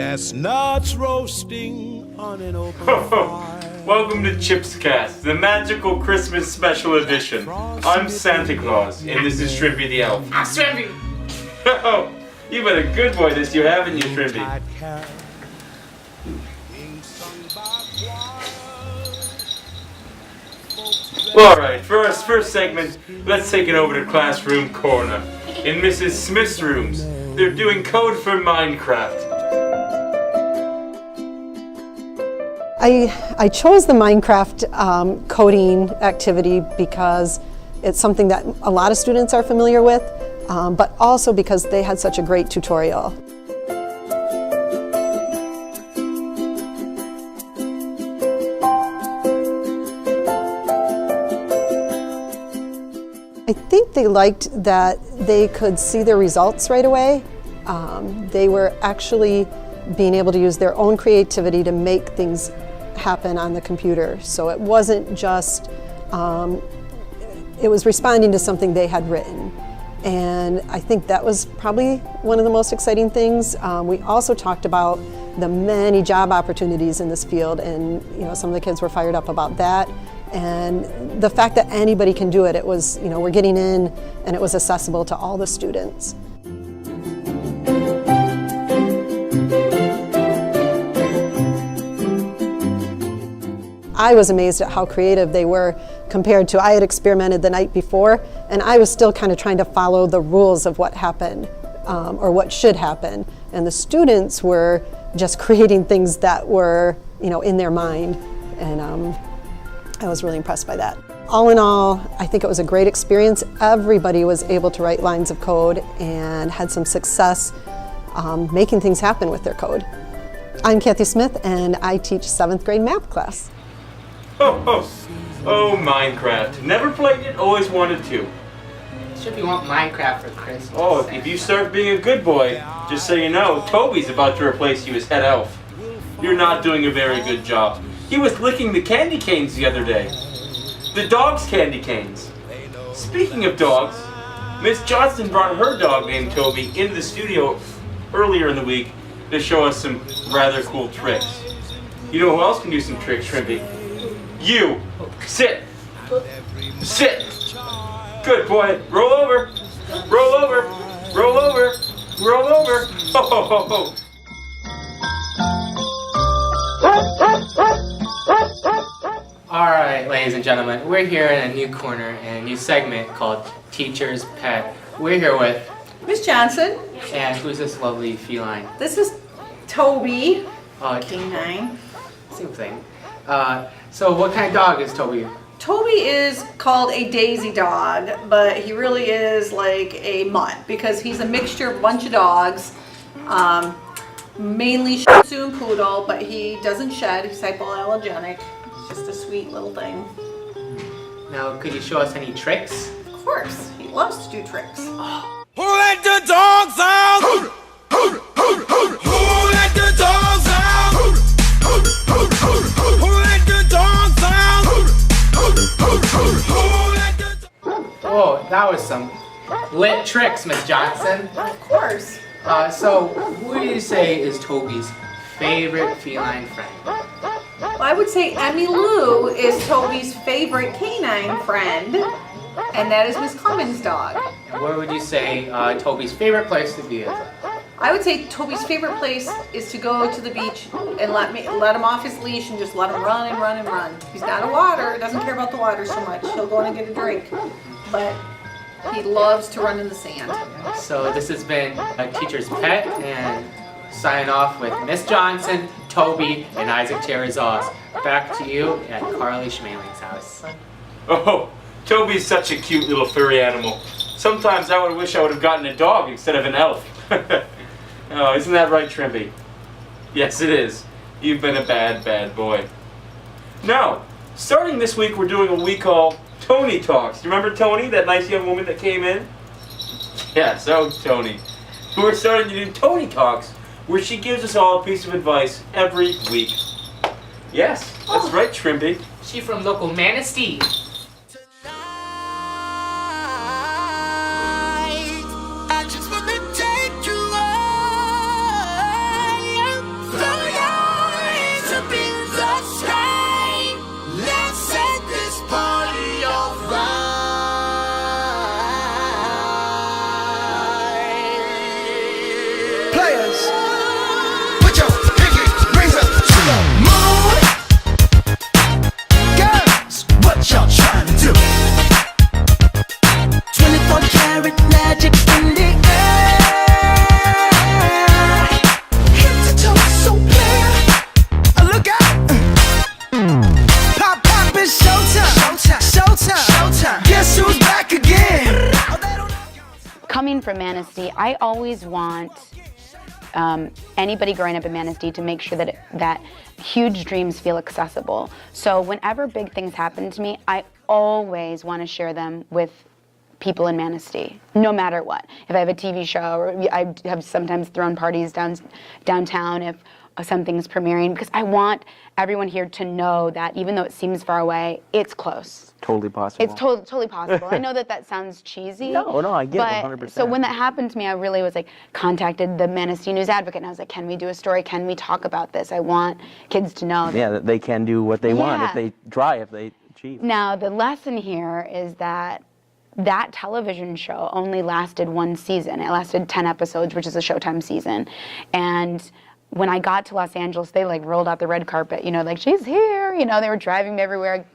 chestnuts roasting on an open fire. Welcome to Chips Cast, the magical Christmas special edition. I'm Santa Claus, and this is Shrimpy the Elf. Ah, Shrimpy! Oh, you've been a good boy this year, haven't you, Shrimpy? Alright, for our first segment, let's take it over to Classroom Corner. In Mrs. Smith's rooms, they're doing code for Minecraft. I chose the Minecraft coding activity because it's something that a lot of students are familiar with, but also because they had such a great tutorial. I think they liked that they could see their results right away. They were actually being able to use their own creativity to make things happen on the computer. So it wasn't just, it was responding to something they had written. And I think that was probably one of the most exciting things. We also talked about the many job opportunities in this field, and some of the kids were fired up about that. And the fact that anybody can do it, it was, we're getting in and it was accessible to all the students. I was amazed at how creative they were compared to, I had experimented the night before, and I was still kind of trying to follow the rules of what happened, or what should happen. And the students were just creating things that were, in their mind. And I was really impressed by that. All in all, I think it was a great experience. Everybody was able to write lines of code and had some success making things happen with their code. I'm Kathy Smith, and I teach 7th grade math class. Oh, Minecraft. Never played it, always wanted to. Should we want Minecraft for Christmas? Oh, if you start being a good boy, just so you know, Toby's about to replace you as head elf. You're not doing a very good job. He was licking the candy canes the other day. The dog's candy canes. Speaking of dogs, Miss Johnson brought her dog named Toby into the studio earlier in the week to show us some rather cool tricks. You know who else can do some tricks, Shrimpy? You! Sit! Sit! Good boy! Roll over! Roll over! Roll over! Roll over! Ho ho ho ho! Alright, ladies and gentlemen, we're here in a new corner in a new segment called Teacher's Pet. We're here with Miss Johnson. And who's this lovely feline? This is Toby. Canine. Same thing. So what kind of dog is Toby? Toby is called a daisy dog, but he really is like a mutt because he's a mixture of a bunch of dogs. Mainly Shih Tzu and Poodle, but he doesn't shed. He's hypoallergenic. He's just a sweet little thing. Now, could you show us any tricks? Of course, he loves to do tricks. Who let the dogs out? Who let the dogs out? Who let the dogs out? Who let the Oh, that was some lit tricks, Miss Johnson. Of course. So, who do you say is Toby's favorite feline friend? Well, I would say Emmy Lou is Toby's favorite canine friend, and that is Miss Clemens' dog. Where would you say Toby's favorite place to be is? I would say Toby's favorite place is to go to the beach and let him off his leash and just let him run and run and run. He's not a water, doesn't care about the water so much. He'll go in and get a drink, but he loves to run in the sand. So this has been a Teacher's Pet, and signing off with Miss Johnson, Toby, and Isaac Terrazas. Back to you at Carly Schmaling's house. Oh, Toby's such a cute little furry animal. Sometimes I would wish I would have gotten a dog instead of an elf. Oh, isn't that right, Shrimpy? Yes, it is. You've been a bad, bad boy. Now, starting this week, we're doing what we call Tony Talks. Do you remember Tony, that nice young woman that came in? Yeah, so Tony. We're starting to do Tony Talks, where she gives us all a piece of advice every week. Yes, that's right, Shrimpy. She from local Manistee. I just wanna take you high. dream for Manistee, I always want anybody growing up in Manistee to make sure that huge dreams feel accessible. So whenever big things happen to me, I always want to share them with people in Manistee, no matter what. If I have a TV show, or I have sometimes thrown parties downtown if something's premiering, because I want everyone here to know that even though it seems far away, it's close. Totally possible. It's totally possible. I know that sounds cheesy. No, I get it 100%. So when that happened to me, I really was like, contacted the Manistee News Advocate, and I was like, can we do a story? Can we talk about this? I want kids to know. That they can do what they want if they try, if they achieve. Now, the lesson here is that television show only lasted one season. It lasted 10 episodes, which is a Showtime season. And when I got to Los Angeles, they like rolled out the red carpet, like she's here, they were driving me everywhere,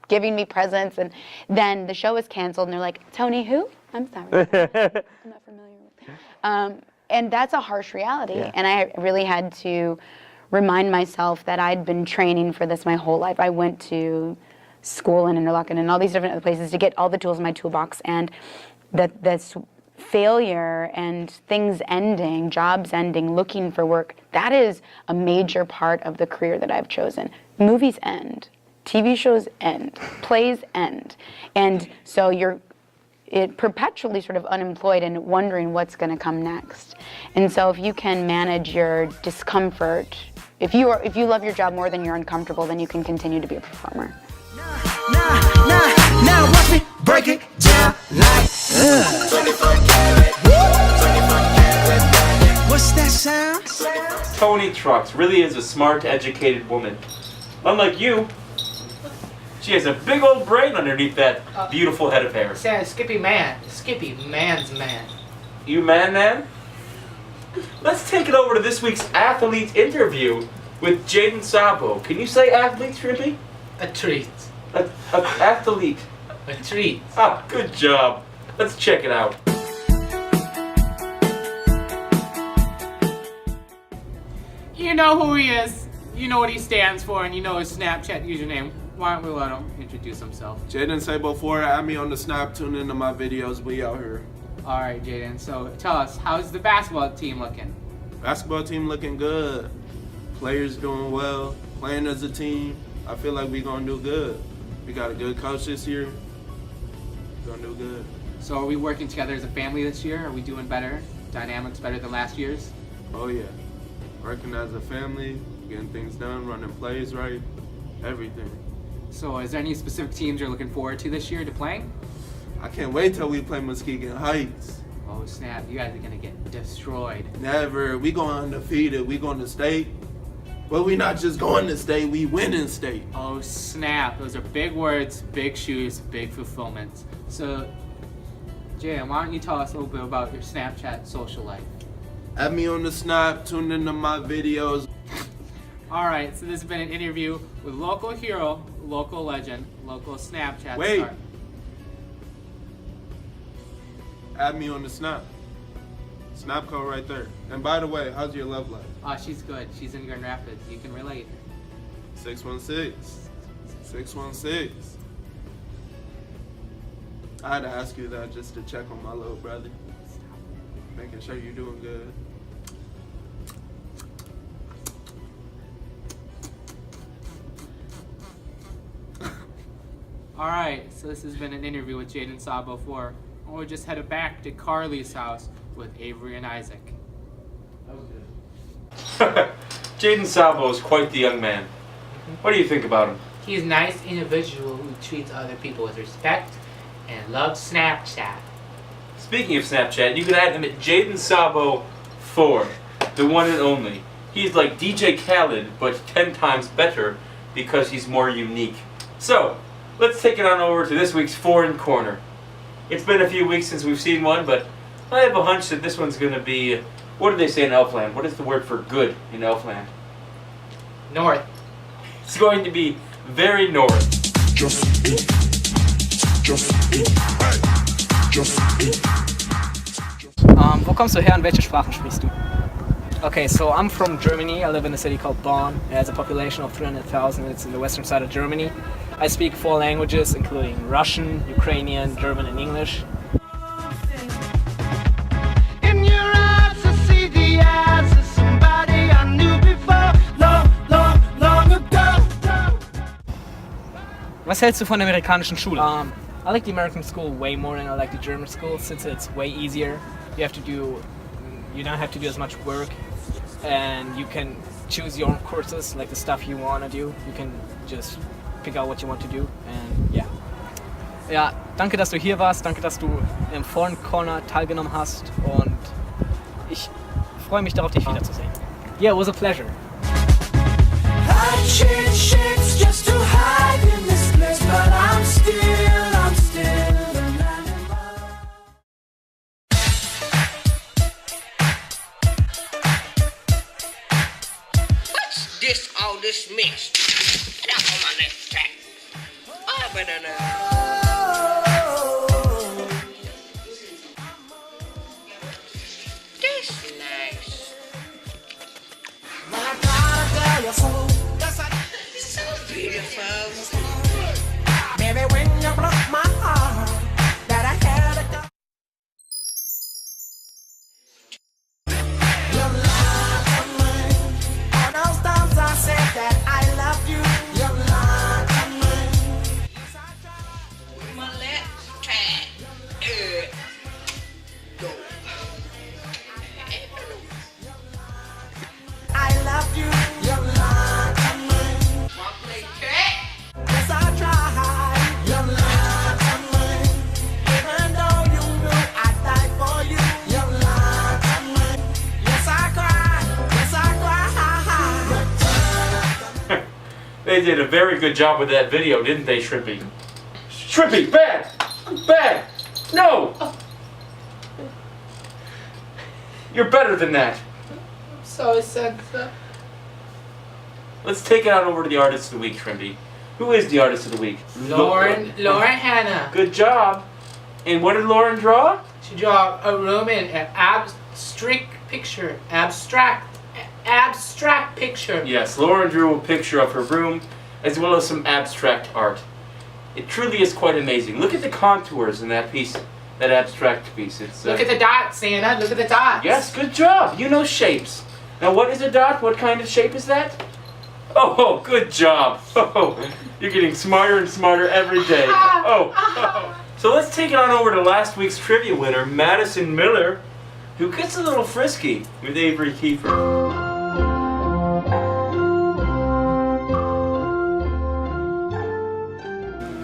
giving me presents, and then the show was canceled, and they're like, Tony who? I'm sorry, I'm not familiar with. And that's a harsh reality, and I really had to remind myself that I'd been training for this my whole life. I went to school in Interlochen and all these different other places to get all the tools in my toolbox, and that's failure and things ending, jobs ending, looking for work, that is a major part of the career that I've chosen. Movies end, TV shows end, plays end, and so you're perpetually sort of unemployed and wondering what's going to come next. And so if you can manage your discomfort, if you love your job more than you're uncomfortable, then you can continue to be a performer. Now watch me break it down like 24 karat. What's that sound? Tony Trucks really is a smart, educated woman. Unlike you, she has a big old brain underneath that beautiful head of hair. Skippy man's man. You man? Let's take it over to this week's athlete interview with Jaden Sabo. Can you say athletes for me? A treat. Athlete. A treat. Ah, good job. Let's check it out. You know who he is, you know what he stands for, and you know his Snapchat username. Why don't we let him introduce himself? Jaden Sabo 4, add me on the Snap, tune into my videos, we out here. Alright, Jaden, so tell us, how's the basketball team looking? Basketball team looking good. Players doing well, playing as a team. I feel like we gonna do good. We got a good coach this year. Gonna do good. So are we working together as a family this year? Are we doing better? Dynamics better than last year's? Oh yeah. Working as a family, getting things done, running plays right, everything. So is there any specific teams you're looking forward to this year to playing? I can't wait till we play Muskegon Heights. Oh snap, you guys are gonna get destroyed. Never. We going undefeated. We going to state. But we not just going to state, we win in state. Oh snap, those are big words, big shoes, big fulfillments. So, Jaden, why don't you tell us a little bit about your Snapchat social life? Add me on the Snap, tune into my videos. Alright, so this has been an interview with local hero, local legend, local Snapchat Wait. star. Add me on the Snap. Snap code right there. And by the way, how's your love life? She's good. She's in Grand Rapids. You can relate. 616. 616. I had to ask you that just to check on my little brother. Making sure you're doing good. Alright, so this has been an interview with Jaden Sabo 4. And we're just headed back to Carly's house with Avery and Isaac. That was good. Jaden Sabo is quite the young man. What do you think about him? He's a nice individual who treats other people with respect and loves Snapchat. Speaking of Snapchat, you can add him at Jaden Sabo 4, the one and only. He's like DJ Khaled, but 10 times better because he's more unique. So, let's take it on over to this week's Foreign Corner. It's been a few weeks since we've seen one, but I have a hunch that this one's going to be, what do they say in Elfland? What is the word for good in Elfland? North. It's going to be very north. Wo kommst du her und welche Sprachen sprichst du? Okay, so I'm from Germany. I live in a city called Bonn. It has a population of 300,000. It's in the western side of Germany. I speak 4 languages, including Russian, Ukrainian, German, and English. Was hältst du von der amerikanischen Schule? I like the American school way more than I like the German school since it's way easier. You don't have to do as much work, and you can choose your own courses, like the stuff you want to do. You can just pick out what you want to do, and yeah. Ja, danke, dass du hier warst, danke, dass du im Foreign Corner teilgenommen hast und ich freue mich darauf, dich wiederzusehen. Yeah, it was a pleasure. I change shapes just to hide in this place, but I'm still a man in love. What's this, all this mix? Get out on my next track. Oh, but this nice. So beautiful. Baby, when you broke my heart, that I had a gun. You lied to me. All those times I said that I love you. You lied to me. With my left track. Go. I love you. You lied to me. My play track. Yes, I tried. You lied to me. Even though you knew I'd die for you. You lied to me. Yes, I cried. Yes, I cried. They did a very good job with that video, didn't they, Shrimpy? Shrimpy, bad! Bad! No! You're better than that. So sexy. Let's take it out over to the artist of the week, Shrimpy. Who is the artist of the week? Lauren Hannah. Good job. And what did Lauren draw? She drew a room in an abstract picture. Abstract picture. Yes, Lauren drew a picture of her room, as well as some abstract art. It truly is quite amazing. Look at the contours in that piece, that abstract piece. It's Look at the dots, Santa. Look at the dots. Yes, good job. You know shapes. Now, what is a dot? What kind of shape is that? Oh, good job. Oh, you're getting smarter and smarter every day. Oh. So let's take it on over to last week's trivia winner, Madison Miller, who gets a little frisky with Avery Kiefer.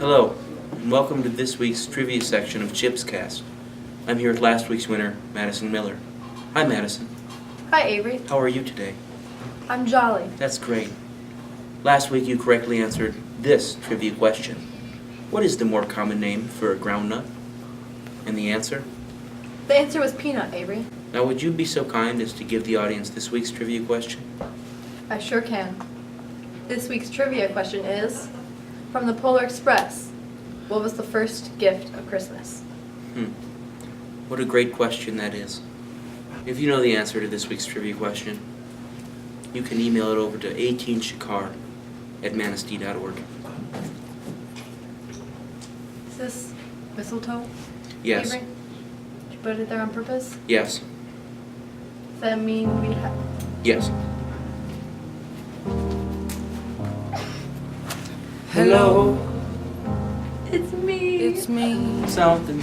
Hello, and welcome to this week's trivia section of Chips Cast. I'm here with last week's winner, Madison Miller. Hi, Madison. Hi, Avery. How are you today? I'm jolly. That's great. Last week you correctly answered this trivia question. What is the more common name for a groundnut? And the answer? The answer was peanut, Avery. Now would you be so kind as to give the audience this week's trivia question? I sure can. This week's trivia question is, from the Polar Express, what was the first gift of Christmas? What a great question that is. If you know the answer to this week's trivia question, you can email it over to 18shakar@manistee.org. Is this mistletoe, Yes. Avery? Did you put it there on purpose? Yes. Does that mean we have... Yes. Hello, It's me. it's me. Something.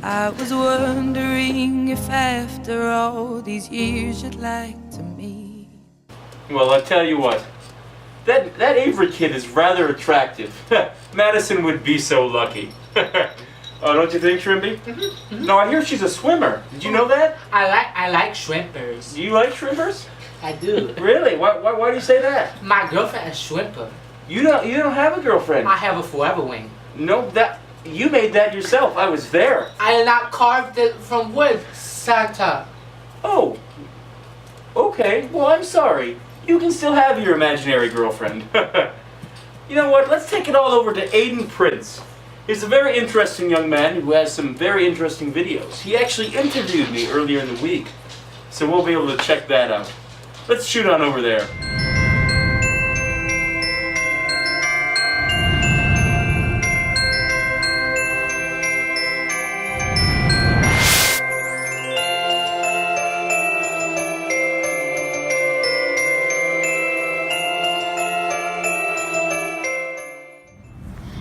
I was wondering if after all these years you'd like to meet. Well, I tell you what. That Avery kid is rather attractive. Madison would be so lucky. Oh, don't you think, Shrimpy? Mm-hmm. No, I hear she's a swimmer. Did you know that? I like shrimpers. Do you like shrimpers? I do. Really? Why do you say that? My girlfriend is shrimper. You don't have a girlfriend. I have a forever wing. No, you made that yourself. I was there. I not carved it from wood, Santa. Oh. Okay. Well, I'm sorry. You can still have your imaginary girlfriend. You know what? Let's take it all over to Aiden Prince. He's a very interesting young man who has some very interesting videos. He actually interviewed me earlier in the week, so we'll be able to check that out. Let's shoot on over there.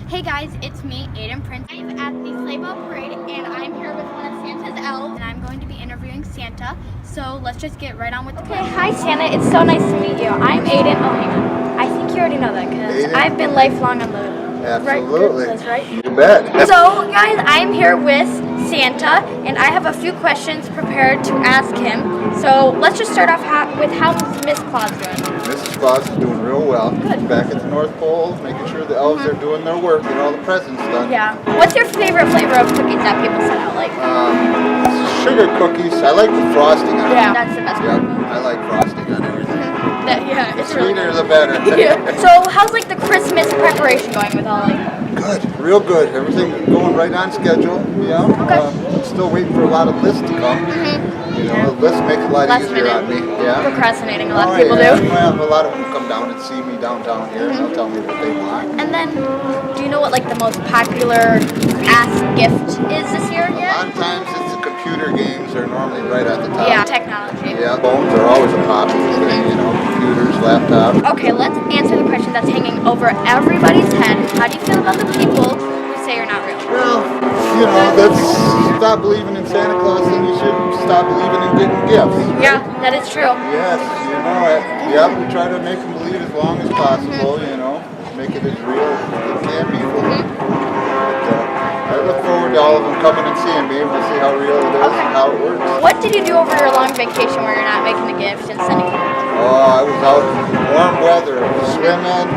Hey guys, it's me, Aiden Prince. I'm at the Sleigh Bell Parade and I'm here with one of Santa's elves and I'm going to be interviewing Santa. So let's just get right on with the Okay, hi Santa, it's so nice to meet you. I'm Aiden. Oh, hang on. I think you already know that because I've been lifelong on the Absolutely. right? You bet. So guys, I'm here with Santa and I have a few questions prepared to ask him. So let's just start off with how Miss Claus doing. Mrs. Claus is doing real well. Good. Back at the North Pole, making sure the elves are doing their work, get all the presents done. Yeah. What's your favorite flavor of cookies that people send out? Like Sugar cookies. I like the frosting on it. Yeah, that's the best Yep, one. I like frosting on everything. Yeah, The it's really sweeter good. the better. Yeah. So how's like the Christmas preparation going with all like? Good, real good. Everything going right on schedule. Yeah. Okay. Still waiting for a lot of lists to come. You know, the list makes it a lot Last easier on me. Yeah. Procrastinating, a lot of Oh, people yeah. do. Well, a lot of them come down and see me downtown here, and they'll tell me what they want. And then, do you know what like the most popular asked gift is this year A yet? lot of times it's the computer games are normally right at the top. Yeah, technology. Yeah, phones are always a popular thing, you know, computers, laptops. Okay, let's answer the question that's hanging over everybody's head. How do you feel about the people who say you're not real? Well, you know, that's stop believing in Santa Claus, then you should stop believing in getting gifts. Yeah, that is true. Yes, you know it. Yep, we try to make them believe as long as possible, you know, make it as real as it can be for them. But, I look forward to all of them coming and seeing me, and we'll see how real it is and how it works. What did you do over your long vacation where you're not making the gift and sending it? Oh, I was out in warm weather, swimming,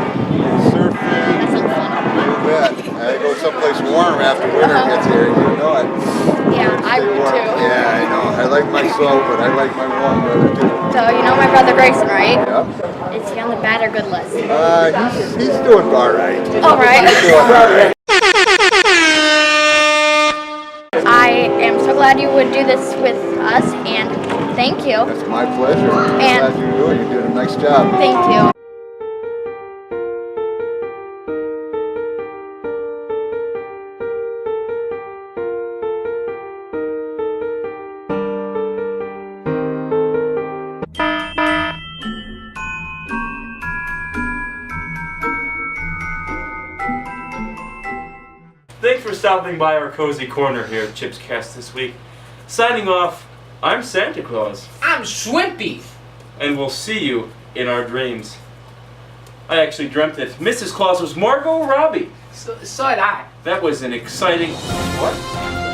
surfing. You bet. I go someplace warm after winter gets here, you know it. Yeah, I would too. Yeah, I know. I like my snow, but I like my warm weather too. So you know my brother Grayson, right? Yep. Is he on the bad or good list? He's doing all right. All right. He's doing all right. I am so glad you would do this with us, and thank you. That's my pleasure. I'm And- glad you're doing it. You're doing a nice job. Thank you. Thanks for stopping by our cozy corner here at Chips Cast this week. Signing off, I'm Santa Claus. I'm Shwimpy. And we'll see you in our dreams. I actually dreamt that Mrs. Claus was Margot Robbie. So did I. That was an exciting... What?